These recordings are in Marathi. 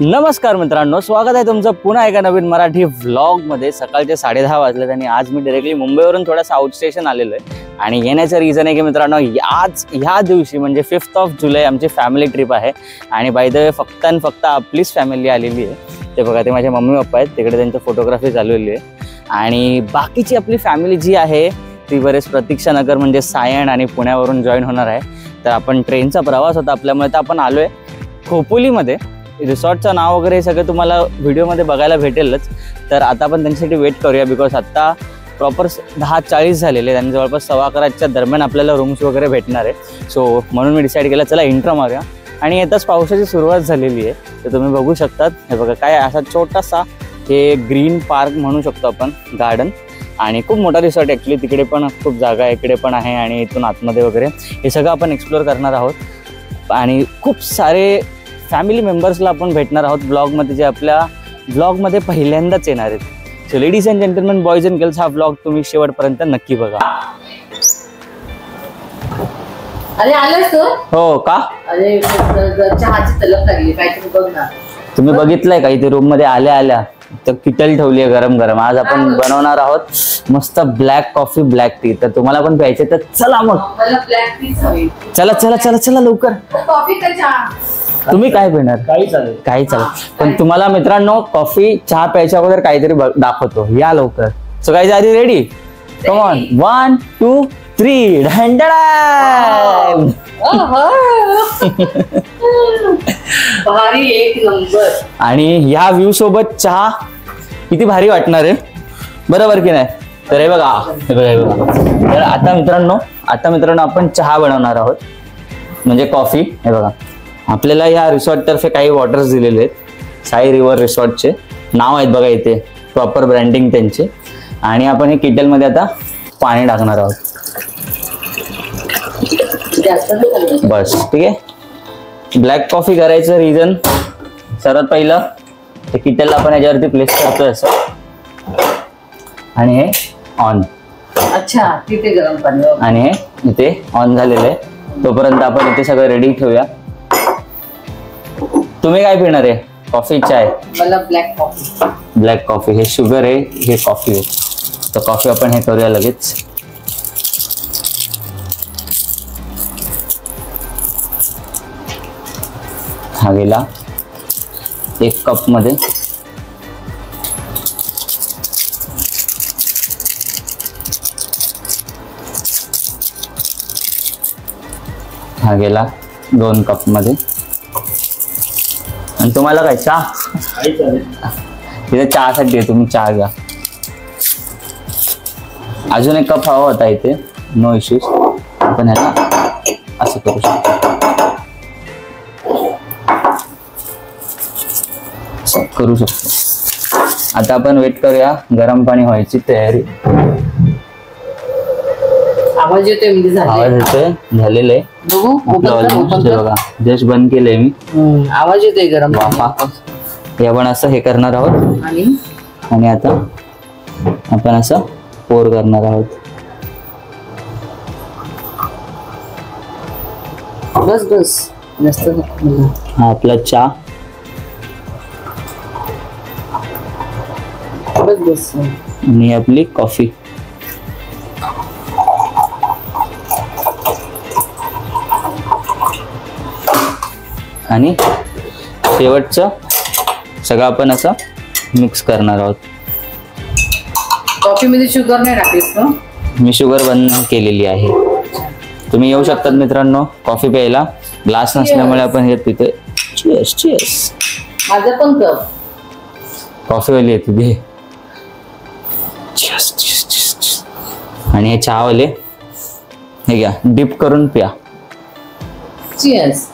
नमस्कार मित्रांनो, स्वागत आहे तुमचं पुन्हा एका नवीन मराठी व्लॉग मध्ये। सकाळचे 10:30 वाजलेत आणि आज मी डायरेक्टली मुंबईवरून थोडासा आउट स्टेशन आलेलो आहे आणि येण्याचं रिझन आहे की मित्रांनो आज ह्या दिवशी म्हणजे 5 जुलै आमची फॅमिली ट्रिप आहे आणि बाय द वे फक्त आणि फक्त आपलीच फॅमिली आलेली आहे। ते बघा, ते माझे मम्मी पप्पा आहेत, तिकडे त्यांची फोटोग्राफी चालवली आहे आणि बाकीची आपली फॅमिली जी आहे ती बरेच प्रतीक्षा नगर म्हणजे सायन आणि पुण्यावरून जॉईन होणार आहे। तर आपण ट्रेनचा प्रवास होता आपल्यामुळे तर आपण आलोय खोपोलीमध्ये। रिसॉर्टचं नाव वगैरे सगळं तुम्हाला व्हिडिओमध्ये बघायला भेटेलच। तर आता आपण त्यांच्यासाठी वेट करूया बिकॉज आत्ता प्रॉपर 10:40 झालेले आणि जवळपास 11:15च्या दरम्यान आपल्याला रूम्स वगैरे भेटणार आहे। सो म्हणून मी डिसाईड केलं चला इंट्रो मारूया आणि येताच पावसाची सुरुवात झालेली आहे। तर तुम्ही बघू शकतात, हे बघा काय असा छोटासा हे ग्रीन पार्क म्हणू शकतो आपण, गार्डन आणि खूप मोठा रिसॉर्ट ॲक्च्युली। तिकडे पण खूप जागा आहे, इकडे पण आहे आणि इथून आतमध्ये वगैरे हे सगळं आपण एक्सप्लोअर करणार आहोत आणि खूप सारे फॅमिली मेंबर्सला आपण भेटणार आहोत ब्लॉगमध्ये, जे आपल्या ब्लॉगमध्ये पहिल्यांदाच येणार आहेत। So ladies and gentleman, boys and girls, हा ब्लॉग तुम्ही शेवटपर्यंत नक्की बघा। अरे आलास तू? हो का? अरे चहाची तलप लागली, काहीतरी बघ ना। तुम्ही बघितलंय का इथे रूम मध्ये आल्या आल्या तर किटल ठेवली आहे गरम गरम। आज आपण बनवणार आहोत मस्त ब्लॅक कॉफी, ब्लॅक टी। तर तुम्हाला पण प्यायचे तर चला मग, मला ब्लॅक टीच हवी। चला चला चला चला लवकर। कॉफी का चहा? तुम्ही काय पिणार? काही चालेल, काही चालेल, पण तुम्हाला मित्रांनो कॉफी चहा प्यायच्या अगोदर काहीतरी दाखवतो, या लवकर। So guys, are you ready? Come on, 1 2 3 ढंढळा। भारी, एक नंबर। आणि ह्या व्ह्यू सोबत चहा किती भारी वाटणार आहे, बरोबर की नाही? तर हे बघा, हे बघा, हे बघा। तर आता मित्रांनो आपण चहा बनवणार आहोत, म्हणजे कॉफी। हे बघा, आपल्याला या रिसॉर्ट तर्फे काही वॉटर्स दिलेले आहेत, साई रिव्हर रिसॉर्टचे नाव आहेत बघा इथे, प्रॉपर ब्रँडिंग त्यांचे। आणि आपण हे किटलमध्ये आता पाणी टाकणार आहोत, बस ठीक आहे। ब्लॅक कॉफी करायचं रिझन सर्वात पहिलं ते किटलला आपण याच्यावरती प्लेस करतोय असं आणि हे ऑन। अच्छा, तिथे गरम पाणी आणि हे इथे ऑन झालेलं आहे। तोपर्यंत आपण इथे सगळं रेडी ठेवूया। तुम्ही काय पिणार आहे, कॉफी चाय? मला ब्लॅक कॉफी। ब्लॅक कॉफी, हे शुगर आहे, हे कॉफी आहे। तर कॉफी आपण हे करूया लगेच। हा गेला 1 कप मध्ये। हा गेला 2 कप मध्ये। आणि तुम्हाला काय चहा? इथे चहासाठी तुम्ही चहा घ्या। अजून 1 कप हवा होता इथे, नो इश्यूज, आपण ह्याला असं करू शकतो, करू शकतो। आता आपण वेट करूया गरम पाणी व्हायची तयारी। आवाज येतोय म्हणजे आवाज येतोय, झालेलं आहे। बघा, जस्ट बंद केलंय मी, आवाज येतोय गरम वाफा। हे आपण असं हे करणार आहोत आणि आता आपण असं पोर करणार आहोत। बस बस, जास्त हा आपला चहा, बस बस। आणि आपली कॉफी। आणि शेवटचं सगळं आपण असं मिक्स करणार आहोत। कॉफी मध्ये शुगर नाही टाकायच ना? मी शुगर बंद केलेली आहे। तुम्ही येऊ शकतात मित्रांनो कॉफी प्यायला, ग्लास नसल्यामुळे आपण हे पितोय। Cheers cheers. माझं पण कप कॉफीवाली येते ते, चीयर्स चीयर्स चीयर्स। आणि हे चहावाले हे घ्या, डिप करून प्या। चीयर्स।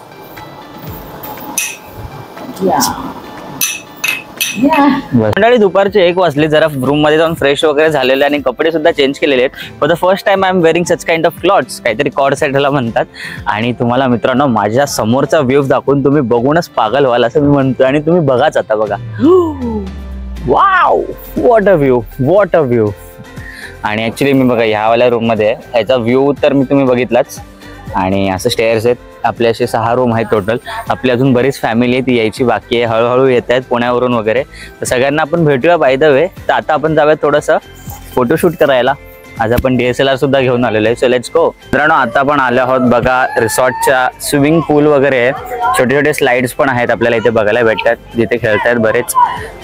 मंडळी, दुपारचे 1 वाजले। जरा रूम मध्ये जाऊन फ्रेश वगैरे झालेले आणि कपडे सुद्धा चेंज केलेले आहेत। For the first time I am wearing such kind of clothes, काहीतरी कॉर्ड सेटला म्हणतात। आणि तुम्हाला मित्रांनो माझ्या समोरचा व्ह्यू दाखवून तुम्ही बघूनच पागल व्हाल असं मी म्हणतो आणि तुम्ही बघाच आता बघा। Wow, what a view, what a view. आणि ऍक्च्युली मी बघा ह्यावाल्या रूम मध्ये आहे, ह्याचा व्ह्यू तर मी तुम्ही बघितलाच, आणि असं स्टेअर्स आहेत. आपले असे 6 रूम आहेत टोटल. आपली अजून बरीच फॅमिली आहे ती यायची बाकी आहे, हळूहळू येत आहेत पुण्यावरून वगैरे. तर सगळ्यांना आपण भेटूया बाय द वे. तर आता आपण जाऊया थोडंसं फोटोशूट करायला. आज आपण DSLR सुद्धा घेऊन आलेलो आहे. So let's go. मित्रांनो आता आपण आलो आहोत बघा रिसॉर्टच्या. स्विमिंग पूल वगैरे आहे, छोटे छोटे स्लाइड्स पण आहेत आपल्याला इथे बघायला भेटतात, जिथे खेळतायत बरेच.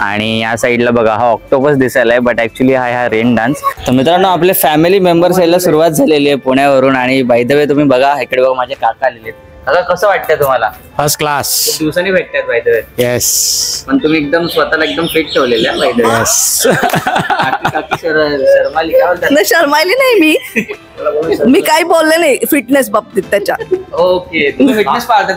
आणि या साईडला बघा हा ऑक्टोपस दिसायला आहे, बट ऍक्च्युली हा रेन डान्स. तर मित्रांनो आपले फॅमिली मेंबर्स यायला सुरुवात झालेली आहे पुण्यावरून. आणि बाय द वे तुम्ही बघा इकडे बघा माझे काका आलेले आहेत. काका कसं वाटतंय तुम्हाला? First class. खूप दिवसांनी भेटतात बाय द वे. येस. पण तुम्ही एकदम स्वतःला एकदम फिट ठेवलेले आहे बाय द वे. येस. काकी शर्माली काय बोलतात? नाही शर्मायली नाही मी काही बोलले नाही फिटनेस बाबतीत त्याच्या. ओके तुम्ही फिटनेस पाळतात.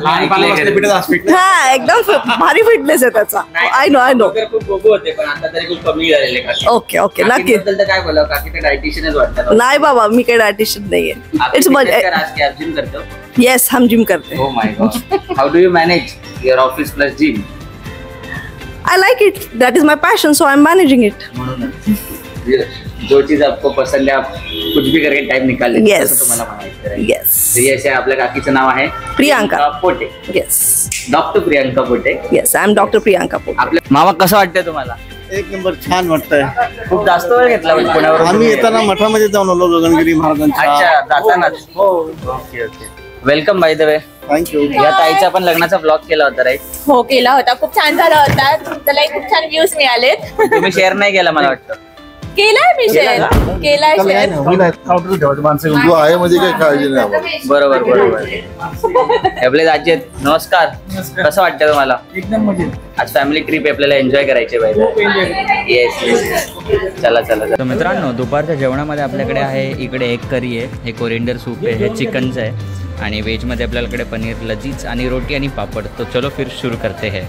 हा एकदम भारी फिटनेस आहे त्याचा. आय नो खूप गोगो होते पण आता तरी खूप कमी झालेले काकी. ओके ओके नक्की. तर काय बोलावं, काकी तर डायटिशियनच वाटतात. नाही बाबा मी काही डायटिशियन नाहीये. इट्स जिम करतो. येस हम जिम करते. Oh my God. How do you manage your office plus gym? I like it. That is my passion, so I'm managing it. जो चीज आपको पसंद है आप कुछ भी करके टाइम निकाल लेते Yes. तुम्हाला म्हणायचं आहे. Yes. तर यश आहे आपल्या काकीचं नाव आहे Priyanka Pote. Yes. Doctor Priyanka Pote. Yes, I'm Dr. Priyanka Pote. आपल्या मामा कसं वाटतंय तुम्हाला? एक नंबर छान वाटतंय. खूप जास्त वेळ घेतला पण पुण्यावर. आम्ही येताना मठामध्ये जाऊन आलो गगनगिरी महाराजांच्या. अच्छा जातानाच. हो okay okay. Welcome by the way. Thank you. या ताईचा पण लग्नाचा ब्लॉग केला होता राईट? हो केला होता, खूप छान झाला होता. त्याला खूप छान व्ह्यूज मिळालेत. तुम्ही शेअर नाही केला मला वाटतं. केलाय मी शेअर, केलाय शेअर. जो आहे म्हणजे काही काळजी नाही आम्हाला. बरोबर बरोबर. आपले दाजी आहेत. नमस्कार. कसं वाटतं तुम्हाला? एकदम मजेत. आज फॅमिली ट्रिप आपल्याला एन्जॉय करायची पाहिजे. येस. चला चला. तर मित्रांनो दुपारच्या जेवणामध्ये आपल्याकडे आहे इकडे एक करी आहे, हे कोरिएंडर सूप आहे, हे चिकनचं आहे. आणि व्हेजमध्ये आपल्याकडे पनीर लजीज आणि रोटी आणि पापड. तो चलो फिर शुरू करते हैं.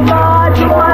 मावशी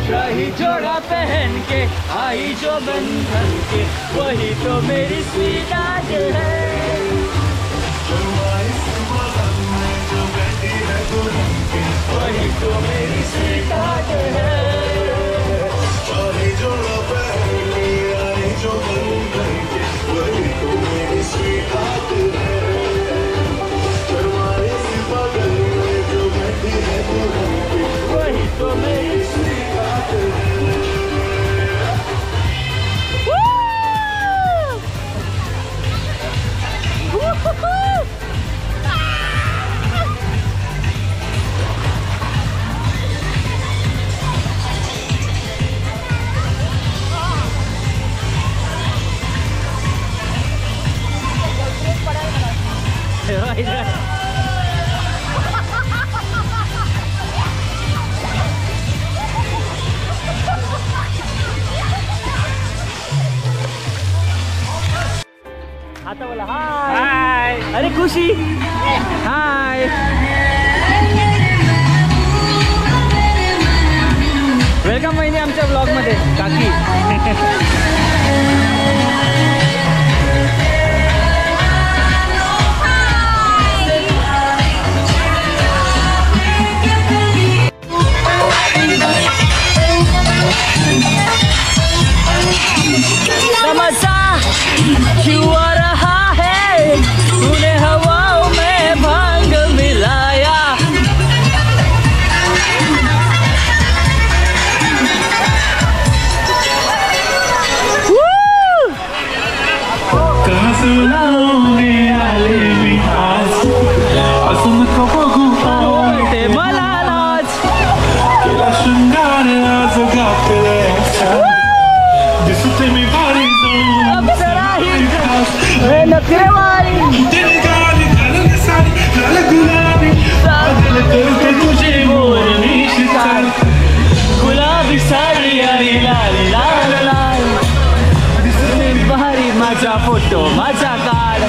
शाही जोड़ा पहन के आई जो बंधन के, वही तो मेरी स्वीटार्ट है। वही तो मेरी स्वीटार्ट है। वही तो मेरी स्वीटार्ट है। आता बोला हाय। अरे खुशी हाय। वेलकम महिने आमच्या ब्लॉग मध्ये काकी। क्यों आ रहा है तूने हवाओं में भांग मिलाया। कहाँ से लाओगे आले मिठास असुन को बघू ते मला नाच केला शृंगार आज गापले दिसते मी भारी अप्सरा ही नखरेवाली तेरी गाली काले सारी लाल गुलाबी पागल करके तुझे मोर निशिताल गुलाबी साडी आणि लाल लाल लाल दिसते भारी माझा फोटो माझा काढ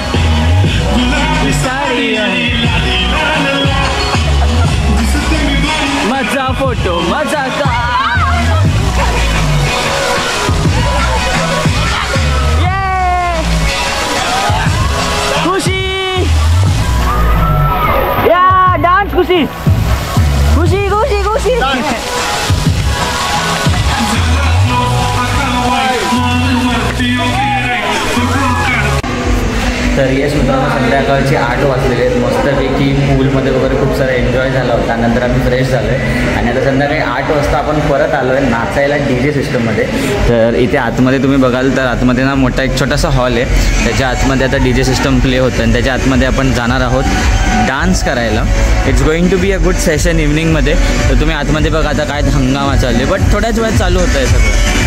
गुलाबी साडी आणि माझा फोटो माझा काढ। खुशी खुशी खुशी खुशी। तर येस मित्रांनो, संध्याकाळचे 8 वाजलेले आहेत. मस्तपैकी पूलमध्ये वगैरे खूप सारा एन्जॉय झाला होता. नंतर आम्ही फ्रेश झालो आहे आणि आता संध्याकाळी 8 वाजता आपण परत आलो आहे नाचायला DJ सिस्टममध्ये. तर इथे आतमध्ये तुम्ही बघाल तर आतमध्ये ना मोठा एक छोटासा हॉल आहे. त्याच्या आतमध्ये आता DJ सिस्टम प्ले होतं आणि त्याच्या आतमध्ये आपण जाणार आहोत डान्स करायला. It's going to be a good session इव्हनिंगमध्ये. तर तुम्ही आतमध्ये बघा आता काय हंगामा चालू आहे, बट थोड्याच वेळात चालू होतं आहे सगळं.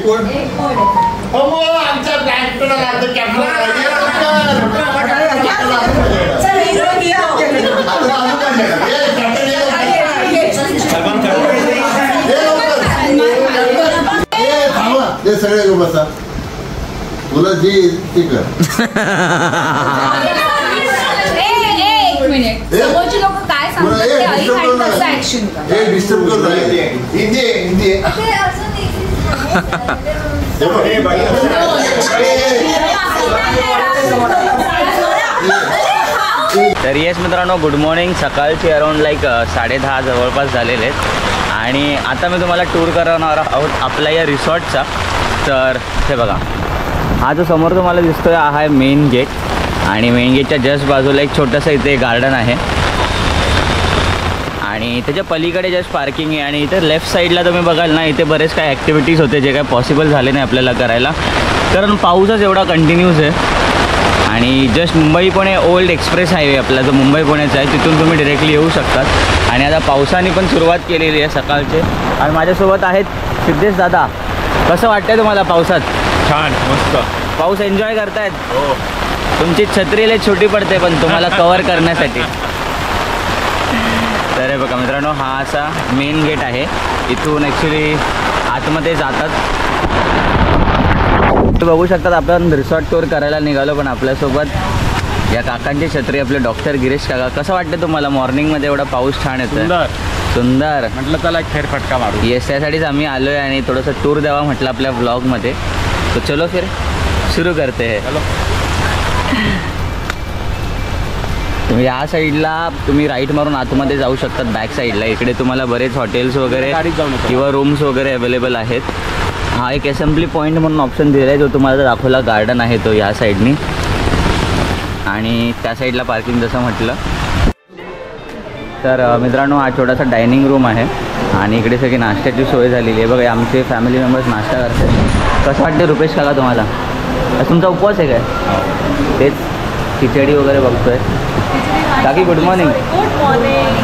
कोण आमच्या बँककडे लागतो ते सगळे बसा तुला जे ते कर एक मिनिट समोरची लोक काय सांगतात ते ऐकायचं तसं ऍक्शन हे डिस्टर्ब कर हिंदी हिंदी तर येस मित्रांनो, गुड मॉर्निंग. सकाळचे अराउंड लाईक 10:30 जवळपास झालेले आहेत आणि आता मी तुम्हाला टूर करणार आहोत आपल्या या रिसॉर्टचा. तर हे बघा, हा जो समोर तुम्हाला दिसतोय हा आहे मेन गेट आणि मेन गेटच्या जस्ट बाजूला एक छोटंसं इथे गार्डन आहे आणि त्याच्या पलीकडे जस्ट पार्किंग आहे. आणि इथे लेफ्ट साईडला तुम्ही बघाल ना, इथे बरेच काही ॲक्टिव्हिटीज होते जे काय पॉसिबल झाले नाही आपल्याला करायला, कारण पाऊसच एवढा कंटिन्यूस आहे. आणि just Mumbai Pune old express highway आपला जो मुंबई पुण्याचा आहे तिथून तुम्ही डिरेक्टली येऊ शकतात. आणि आता पावसाने पण सुरुवात केलेली आहे सकाळचे. आणि माझ्यासोबत आहेत सिद्धेश दादा. कसं वाटतंय तुम्हाला पावसात? छान, मस्त. पाऊस एन्जॉय करतायत? हो. तुमची छत्री लय छोटी पडते पण तुम्हाला कव्हर करण्यासाठी. तर हे बघा मित्रांनो, हा असा मेन गेट आहे. इथून ॲक्च्युली आतमध्ये जातात. तुम्ही बघू शकतात आपण रिसॉर्ट टूर करायला निघालो, पण आपल्यासोबत या काकांची छत्री आपले डॉक्टर गिरीश काका. कसं वाटतं तुम्हाला मॉर्निंगमध्ये एवढा पाऊस छान येतो? सुंदर सुंदर म्हटलं चला एक फेरफटका मारू. येस, त्यासाठीच आम्ही आलो आहे आणि थोडंसं टूर द्यावा म्हटलं आपल्या व्लॉगमध्ये. तो चलो फिर सुरू करते है. चलो. तुम्ही या साईडला तुम्ही राईट मारून आतमध्ये जाऊ शकतात. बॅक साईडला इकडे तुम्हाला बरेच हॉटेल्स वगैरे किंवा रूम्स वगैरे अवेलेबल आहेत. हा एक असेंब्ली पॉईंट म्हणून ऑप्शन दिला आहे जो तुम्हाला दाखवला. गार्डन आहे तो या साईडनी आणि त्या साईडला पार्किंग जसं म्हटलं. तर मित्रांनो, हा छोटासा डायनिंग रूम आहे आणि इकडे सगळी नाश्त्याची सोय झालेली आहे. बघा, आमचे फॅमिली मेंबर्स नाश्ता करतात. कसं वाटते रुपेश काका तुम्हाला? तुमचा उपवास आहे काय? तेच खिचडी वगैरे बघतोय. काकी गुड मॉर्निंग. Good morning.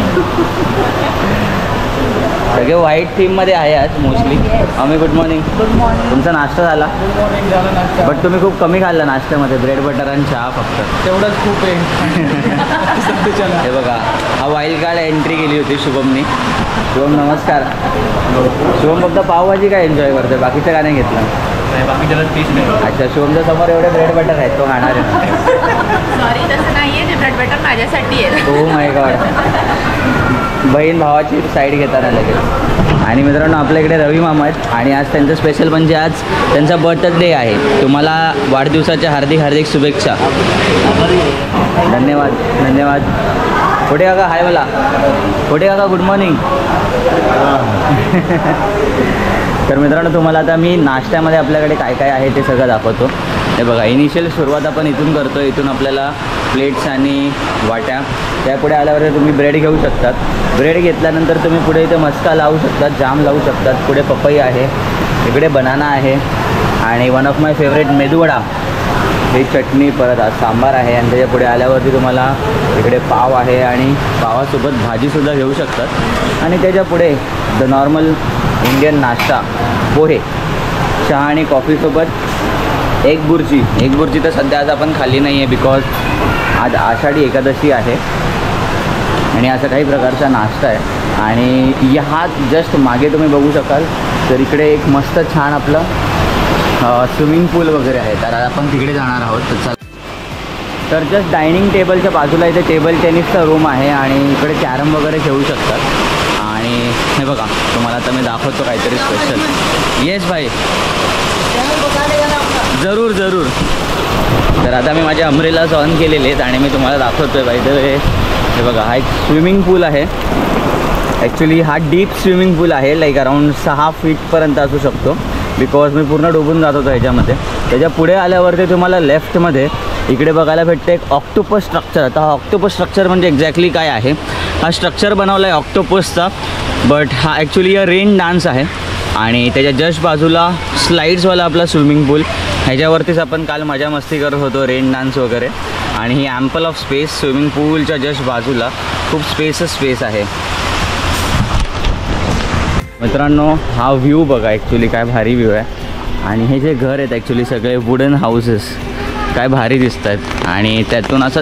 सगळे व्हाईट थीममध्ये आहे आज मोस्टली. आम्ही गुड मॉर्निंग. Good morning. तुमचा नाश्ता झाला? बट तुम्ही खूप कमी खाल्ला नाश्त्यामध्ये. ब्रेड बटर आणि चहा फक्त. तेवढंच खूप आहे. हे बघा, हा वाईल्ड कार्ड एंट्री केली होती शुभमनी. शुभम नमस्कार. शुभम फक्त पावभाजी काय एन्जॉय करतोय, बाकीचं काय नाही घेतलं? बाकी त्याला पीस नाही. अच्छा, शुभमच्या समोर एवढे ब्रेड बटर आहेत, तो खाणार आहे. सॉरी, तसं नाही आहे. ते ब्रेड बटर माझ्यासाठी आहे. हो माय गॉड. बहीण भावाची साईड घेताना लगेच. आणि मित्रांनो, आपल्या इकडे रवी मामा आहेत आणि आज त्यांचं स्पेशल म्हणजे आज त्यांचा बर्थडे आहे. तुम्हाला वाढदिवसाच्या हार्दिक हार्दिक शुभेच्छा. धन्यवाद धन्यवाद. खोटे काका हाय मला. खोटे काका गुड मॉर्निंग. तर मित्रांनो, तुम्हाला आता मी नाश्त्यामध्ये आपल्याकडे काय काय आहे ते सगळं दाखवतो. हे बघा, इनिशियल सुरुवात आपण इथून करतो. इथून आपल्याला प्लेट्स आणि वाट्या. त्यापुढे आल्यावर तुम्ही ब्रेड घेऊ शकतात. ब्रेड घेतल्यानंतर तुम्ही पुढे इथे मस्का लावू शकतात, जाम लावू शकतात. पुढे पपई आहे, इकडे बनाना आहे आणि one of my favourite medu vada. ही चटणी, परत आज सांबार आहे आणि त्याच्या पुढे आल्यावरती तुम्हाला इकडे पाव आहे आणि पावासोबत भाजीसुद्धा घेऊ शकतात. आणि त्याच्या पुढे द नॉर्मल इंडियन नाश्ता, पोहे, चहा आणि कॉफीसोबत एक बुर्जी. एक बुर्जी तर सध्या आज आपण खाल्ली नाही आहे बिकॉज आज आषाढी एकादशी आहे आणि असा काही प्रकारचा नाश्ता आहे. आणि ह्या जस्ट मागे तुम्ही बघू शकाल तर इकडे एक मस्त छान आपलं स्विमिंग पूल वगैरे आहे. तर आपण तिकडे जाणार आहोत. तर जस्ट डायनिंग टेबलच्या बाजूला इथे टेबल टेनिसचा रूम आहे आणि इकडे कॅरम वगैरे खेळू शकतात. आणि हे बघा, तुम्हाला आता मी दाखवतो काहीतरी स्पेशल. येस भाई, जरूर जरूर. तर आता मी माझ्या अम्ब्रेलाज ऑन केलेले आहेत आणि मी तुम्हाला दाखवतो आहे. बाय हे बघा, हा एक स्विमिंग पूल आहे. ॲक्च्युली हा डीप स्विमिंग पूल आहे. लाईक अराऊंड 6 फीटपर्यंत असू शकतो बिकॉज मी पूर्ण डुबून जात होतो ह्याच्यामध्ये. त्याच्या पुढे आल्यावरती तुम्हाला लेफ्टमध्ये इकडे बघायला भेटते एक ऑक्टोपस स्ट्रक्चर. आता हा ऑक्टोपस स्ट्रक्चर म्हणजे एक्झॅक्टली काय आहे? हा स्ट्रक्चर बनवला आहे ऑक्टोपसचा, बट हा ॲक्च्युली हा रेन डान्स आहे. आणि त्याच्या जस्ट बाजूला स्लाईड्सवाला आपला स्विमिंग पूल. ह्याच्यावरतीच आपण काल मजा मस्ती करत होतो, रेन डान्स वगैरे. आणि ही ॲम्पल ऑफ स्पेस स्विमिंग पूलच्या जस्ट बाजूला खूप स्पेस आहे. मित्रांनो, हा व्ह्यू बघा, ॲक्च्युली काय भारी व्ह्यू आहे. आणि हे जे घर आहेत ॲक्च्युली सगळे वुडन हाऊसेस, काय भारी दिसत आहेत. आणि त्यातून असा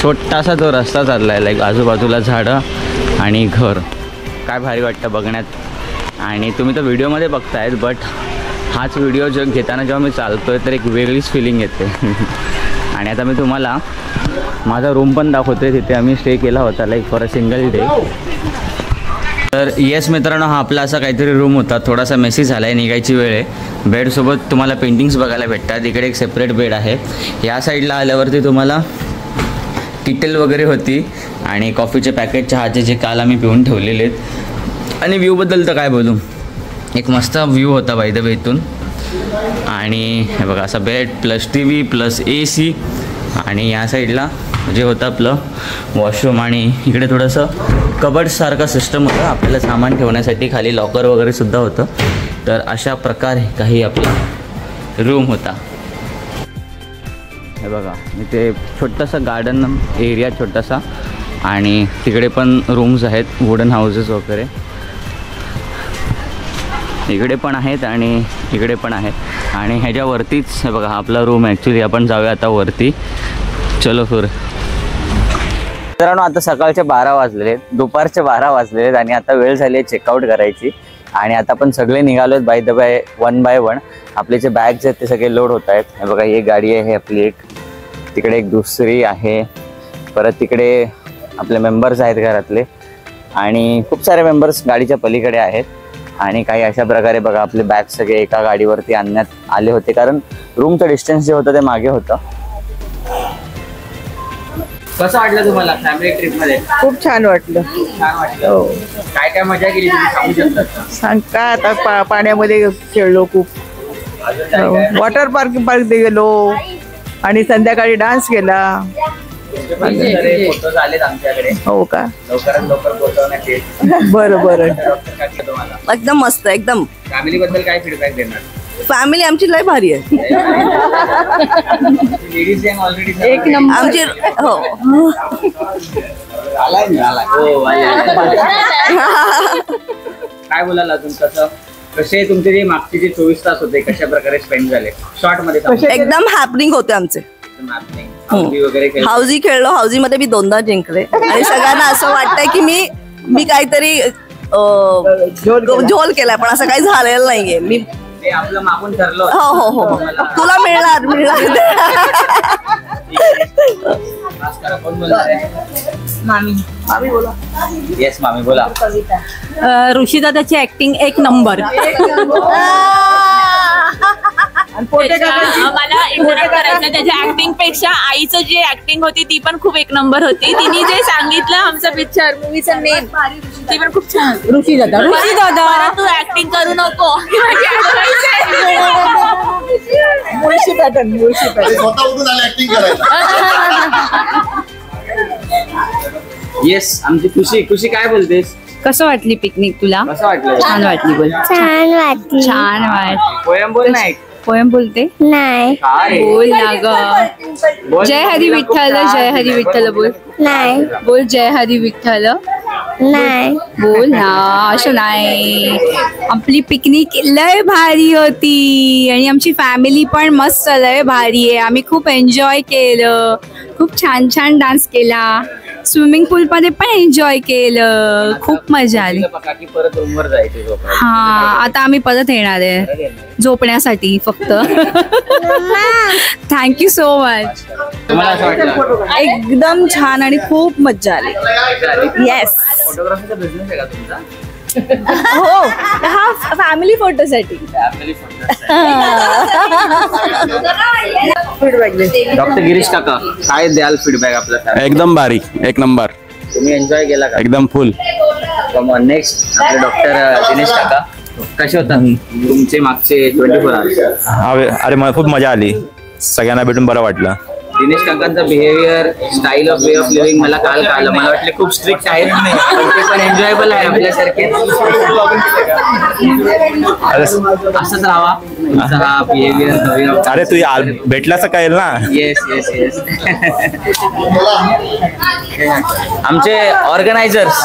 छोटासा जो रस्ता चालला आहे, लाईक आजूबाजूला झाडं आणि घर, काय भारी वाटतं बघण्यात. आणि तुम्ही तर व्हिडिओमध्ये बघतायत, बट हाच व्हिडिओ जो घेताना जेव्हा मी चालतो आहे तर एक वेगळीच फिलिंग येते. आणि आता मी तुम्हाला माझा रूम पण दाखवतो आहे. तिथे आम्ही स्टे केला होता like for a single day. तर येस मित्रांनो, हा आपला असा काहीतरी रूम होता. थोडासा मेसी झाला आहे, निघायची वेळ आहे. बेडसोबत तुम्हाला पेंटिंग्स बघायला भेटतात. इकडे एक सेपरेट बेड आहे. या साईडला आल्यावरती तुम्हाला किटल वगैरे होती आणि कॉफीचे पॅकेट, चहाचे जे काल आम्ही पिऊन ठेवलेले आहेत. आणि व्ह्यूबद्दल तर काय बोलू, एक मस्त व्ह्यू होता बाय द वे इथून. आणि हे बघा असा bed plus T V plus AC. आणि या साईडला जे होतं आपलं वॉशरूम आणि इकडे थोडंसं कबर्डसारखं सिस्टम होतं आपल्याला सामान ठेवण्यासाठी. खाली लॉकर वगैरे सुद्धा होतं. तर अशा प्रकारे काही आपला रूम होता. हे बघा इथे छोटासा गार्डन एरिया छोटासा आणि तिकडे पण रूम्स आहेत, वुडन हाऊसेस वगैरे इकडे पण आहेत आणि इकडे पण आहेत. आणि ह्याच्यावरतीच हे बघा आपला रूम. ॲक्च्युली आपण जाऊया आता वरती. चलो फिर. मित्रांनो, आता सकाळचे 12 वाजलेले आहेत, दुपारचे 12 वाजलेले आहेत आणि आता वेळ झाली आहे चेकआउट करायची. आणि आता आपण सगळे निघालो आहेत बाय द बाय, 1 बाय 1. आपले जे बॅग्स आहेत ते सगळे लोड होत आहेत. हे बघा ही गाडी आहे आपली एक, तिकडे एक दुसरी आहे, परत तिकडे आपले मेंबर्स आहेत घरातले आणि खूप सारे मेंबर्स गाडीच्या पलीकडे आहेत. आणि काही अशा प्रकारे बघा आपले बॅग सगळे एका गाडीवरती आणण्यात आले होते, कारण रूमचं डिस्टन्स जे होतं ते मागे होतं. कसं वाटलं तुम्हाला फॅमिली ट्रिपमध्ये? खूप छान वाटलं. छान वाटलं. हो. काय काय मजा केली तुम्ही सांगू शकता का? सांग काय आता पाण्यामध्ये खेळलो खूप. वॉटर पार्क गेलो आणि संध्याकाळी डान्स केला. फोटोज आलेत आमच्याकडे. हो का? लवकरात लवकर पोहोचवण्यात येईल. बरं बरं. तुम्हाला एकदम मस्त. एकदम फॅमिली बद्दल काय फीडबॅक देणार? फॅमिली आमची लय भारी आहे. लेडीज ऑलरेडी एक नंबर. आमची हो काय बोलाल अजून, कसे तुमचे जे मागचे जे 24 तास होते कशा प्रकारे स्पेंड झाले शॉर्ट मध्ये? एकदम हॅपनिंग होते आमचे. हाऊजी खेळलो, हाऊजी मध्ये मी 2दा जिंकले आणि सगळ्यांना असं वाटतंय की मी काहीतरी झोल केलाय, पण असं काही झालेलं नाहीये. मी आपलं मागून ठरलं. हो हो हो, तुला मिळणार. मामी बोला. येस मामी बोला. ऋषी दादाची ऍक्टिंग एक नंबर. मला इंटरव्ह्यू करायचं, त्याच्या ऍक्टिंग पेक्षा आईचं जी ऍक्टिंग होती ती पण खूप एक नंबर होती. तिने जे सांगितलं आमचं पिक्चर मूवीचं नेम ती पण खूप छान. ऋषी दादा तू ऍक्टिंग करू नको. येस आमची खुशी काय बोलतेस? कसं वाटली पिकनिक तुला? कसं वाटलं? छान वाटली. बोल. छान वाटली. पोयम बोल नाही. पोयम बोलते नाही. बोल ना ग. जय हरी विठ्ठल, जय हरी विठ्ठल बोल. नाही. बोल जय हरी विठ्ठल. नाही. बोल ना. असं नाही. आपली पिकनिक लय भारी होती आणि आमची फॅमिली पण मस्त लय भारी आहे. आम्ही खूप एन्जॉय केलं, खूप छान छान डान्स केला, स्विमिंग पूल मध्ये पण एन्जॉय केलं, खूप मजा आली. परत रूमवर जायचं. हा आता आम्ही परत येणार आहे झोपण्यासाठी फक्त. Thank you so much. एकदम छान आणि खूप मजा आली. येस. फोटोग्राफीचा बिझनेस आहे का तुमचा? हो, हा फॅमिली फोटोसाठी. डॉक्टर गिरीश काका काय द्याल फीडबॅक आपला? एकदम भारी, एक नंबर. तुम्ही एन्जॉय केला का? एकदम फुल. नेक्स्ट आपले डॉक्टर दिनेश काका कसे होता तुमचे मागचे 24 आवर्स? अरे मला खूप मजा आली, सगळ्यांना भेटून बरं वाटलं. दिनेश काकांचा behaviour, style of way of living मला काल कळलं. मला वाटलं खूप स्ट्रिक्ट आहेत, पण ते पण एन्जॉयबल आहे आपल्यासारखे. असंच राहावा तुमचा हा बिहेवियर. अरे तू भेटला सकाळी ना. Yes yes yes. आमचे ऑर्गनायझर्स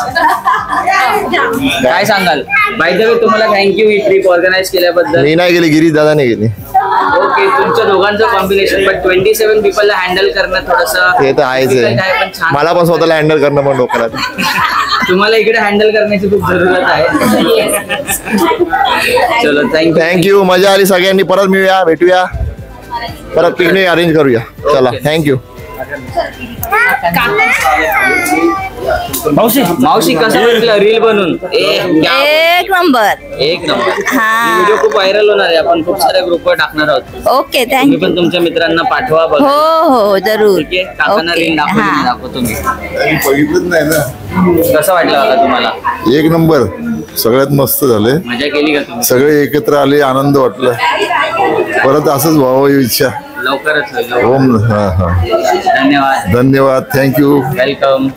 काय सांगाल? बाय द वे तुम्हाला थँक्यू ही ट्रिप ऑर्गनाइज केल्याबद्दल. मी नाही गेली, गिरीश दादाने गेली. ओके, तुमच्या दोघांचं कॉम्बिनेशन, पण 27 पीपलला हँडल करणं थोडंसं ते तर आहेच आहे. पण छान. मला पण स्वतःला हँडल करणं पण डोक्याला. तुम्हाला इकडे हँडल करण्याची खूप जरूरत आहे. चलो थँक्यू. मजा आली सगळ्यांनी. परत मिळूया, भेटूया, परत पिकनिक अरेंज करूया. चला, थँक्यू. मावशी कसं वाटलं रील बनवून? एक नंबर. व्हिडिओ खूप व्हायरल होणार आहे. आपण खूप साऱ्या ग्रुपवर टाकणार आहोत. ओके, तुम्ही थँक्यू. पण तुमच्या मित्रांना पाठवा. हो हो जरूर. ठीक आहे, काकांना रील दाखवतो मी. बघितलंच नाही ना. कसं वाटलं काका तुम्हाला? एक नंबर. सगळ्यात मस्त झाले. मजा केली का तुम्ही? सगळे एकत्र आले, आनंद वाटला. परत असंच व्हावं ही इच्छा. लवकरच होईल. ओम. हा हा. धन्यवाद. धन्यवाद. थँक्यू. वेलकम.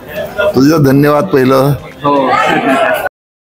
तुझं धन्यवाद पहिलं. हो.